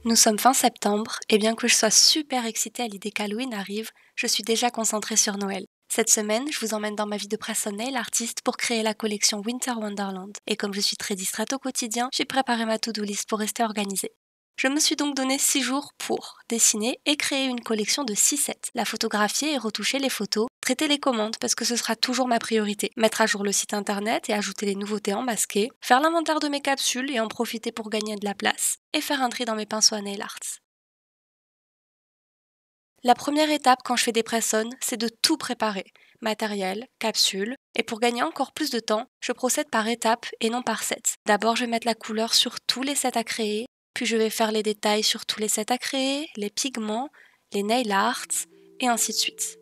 Nous sommes fin septembre, et bien que je sois super excitée à l'idée qu'Halloween arrive, je suis déjà concentrée sur Noël. Cette semaine, je vous emmène dans ma vie de press-on nail artiste pour créer la collection Winter Wonderland. Et comme je suis très distraite au quotidien, j'ai préparé ma to-do list pour rester organisée. Je me suis donc donné 6 jours pour dessiner et créer une collection de 6 sets, la photographier et retoucher les photos, traiter les commandes parce que ce sera toujours ma priorité, mettre à jour le site internet et ajouter les nouveautés en masqué, faire l'inventaire de mes capsules et en profiter pour gagner de la place, et faire un tri dans mes pinceaux à nail art. La première étape quand je fais des press-on, c'est de tout préparer. Matériel, capsules, et pour gagner encore plus de temps, je procède par étapes et non par sets. D'abord, je vais mettre la couleur sur tous les sets à créer, puis je vais faire les détails sur tous les sets à créer, les pigments, les nail arts, et ainsi de suite.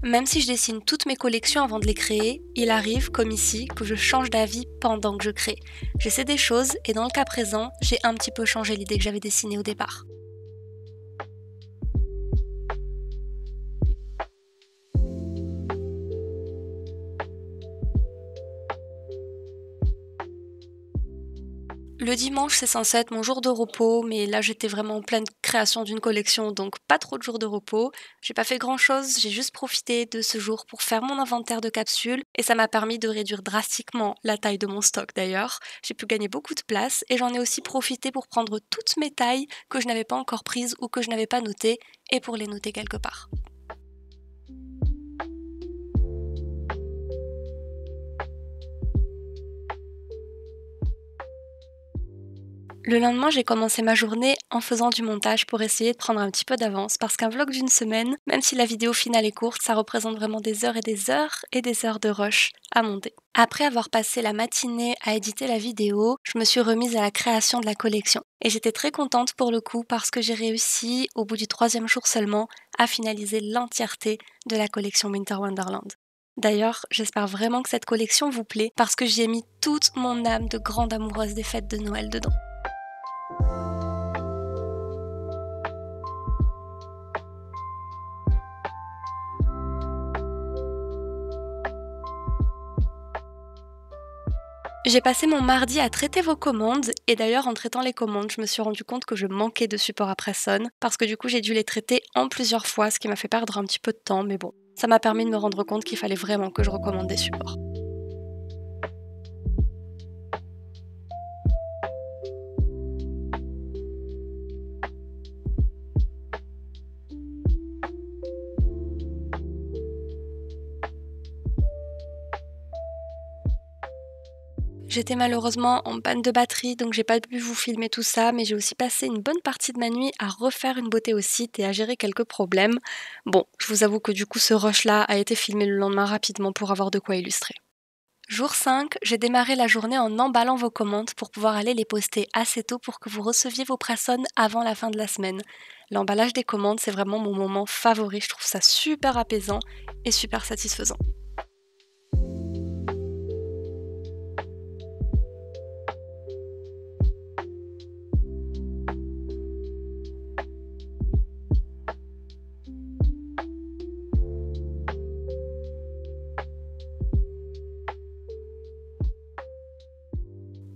Même si je dessine toutes mes collections avant de les créer, il arrive, comme ici, que je change d'avis pendant que je crée. J'essaie des choses et dans le cas présent, j'ai un petit peu changé l'idée que j'avais dessinée au départ. Le dimanche, c'est censé être mon jour de repos, mais là j'étais vraiment en pleine création d'une collection, donc pas trop de jours de repos. J'ai pas fait grand chose, j'ai juste profité de ce jour pour faire mon inventaire de capsules et ça m'a permis de réduire drastiquement la taille de mon stock d'ailleurs. J'ai pu gagner beaucoup de place et j'en ai aussi profité pour prendre toutes mes tailles que je n'avais pas encore prises ou que je n'avais pas notées et pour les noter quelque part. Le lendemain, j'ai commencé ma journée en faisant du montage pour essayer de prendre un petit peu d'avance parce qu'un vlog d'une semaine, même si la vidéo finale est courte, ça représente vraiment des heures et des heures et des heures de rush à monter. Après avoir passé la matinée à éditer la vidéo, je me suis remise à la création de la collection. Et j'étais très contente pour le coup parce que j'ai réussi, au bout du 3e jour seulement, à finaliser l'entièreté de la collection Winter Wonderland. D'ailleurs, j'espère vraiment que cette collection vous plaît parce que j'y ai mis toute mon âme de grande amoureuse des fêtes de Noël dedans. J'ai passé mon mardi à traiter vos commandes et d'ailleurs en traitant les commandes, je me suis rendu compte que je manquais de support après Son parce que du coup j'ai dû les traiter en plusieurs fois, ce qui m'a fait perdre un petit peu de temps, mais bon, ça m'a permis de me rendre compte qu'il fallait vraiment que je recommande des supports. J'étais malheureusement en panne de batterie, donc j'ai pas pu vous filmer tout ça, mais j'ai aussi passé une bonne partie de ma nuit à refaire une beauté au site et à gérer quelques problèmes. Bon, je vous avoue que du coup ce rush-là a été filmé le lendemain rapidement pour avoir de quoi illustrer. Jour 5, j'ai démarré la journée en emballant vos commandes pour pouvoir aller les poster assez tôt pour que vous receviez vos press-on avant la fin de la semaine. L'emballage des commandes, c'est vraiment mon moment favori, je trouve ça super apaisant et super satisfaisant.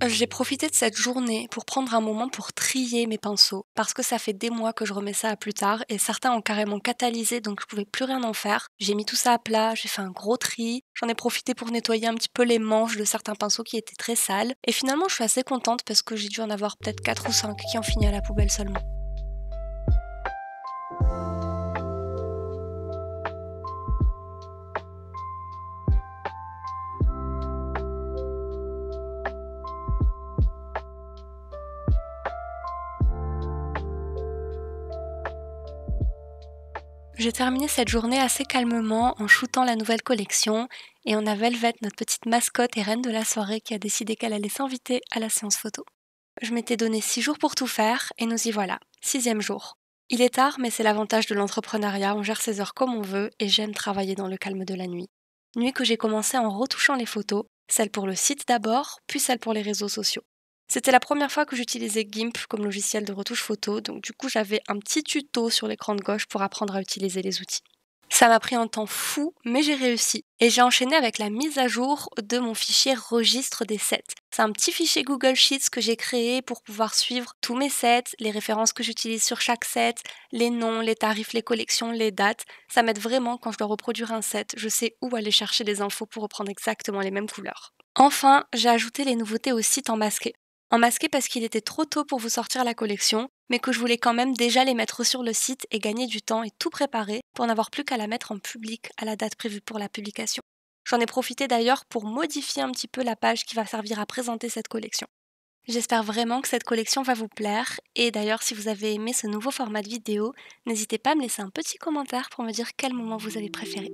J'ai profité de cette journée pour prendre un moment pour trier mes pinceaux, parce que ça fait des mois que je remets ça à plus tard et certains ont carrément catalysé donc je pouvais plus rien en faire. J'ai mis tout ça à plat, j'ai fait un gros tri, j'en ai profité pour nettoyer un petit peu les manches de certains pinceaux qui étaient très sales et finalement je suis assez contente parce que j'ai dû en avoir peut-être 4 ou 5 qui ont fini à la poubelle seulement. J'ai terminé cette journée assez calmement en shootant la nouvelle collection et on a Velvet, notre petite mascotte et reine de la soirée, qui a décidé qu'elle allait s'inviter à la séance photo. Je m'étais donné 6 jours pour tout faire et nous y voilà, 6e jour. Il est tard, mais c'est l'avantage de l'entrepreneuriat, on gère ses heures comme on veut et j'aime travailler dans le calme de la nuit. Nuit que j'ai commencé en retouchant les photos, celle pour le site d'abord, puis celle pour les réseaux sociaux. C'était la première fois que j'utilisais GIMP comme logiciel de retouche photo, donc du coup j'avais un petit tuto sur l'écran de gauche pour apprendre à utiliser les outils. Ça m'a pris un temps fou, mais j'ai réussi. Et j'ai enchaîné avec la mise à jour de mon fichier registre des sets. C'est un petit fichier Google Sheets que j'ai créé pour pouvoir suivre tous mes sets, les références que j'utilise sur chaque set, les noms, les tarifs, les collections, les dates. Ça m'aide vraiment quand je dois reproduire un set. Je sais où aller chercher les infos pour reprendre exactement les mêmes couleurs. Enfin, j'ai ajouté les nouveautés au site en masqué. En masqué parce qu'il était trop tôt pour vous sortir la collection, mais que je voulais quand même déjà les mettre sur le site et gagner du temps et tout préparer pour n'avoir plus qu'à la mettre en public à la date prévue pour la publication. J'en ai profité d'ailleurs pour modifier un petit peu la page qui va servir à présenter cette collection. J'espère vraiment que cette collection va vous plaire et d'ailleurs si vous avez aimé ce nouveau format de vidéo, n'hésitez pas à me laisser un petit commentaire pour me dire quel moment vous avez préféré.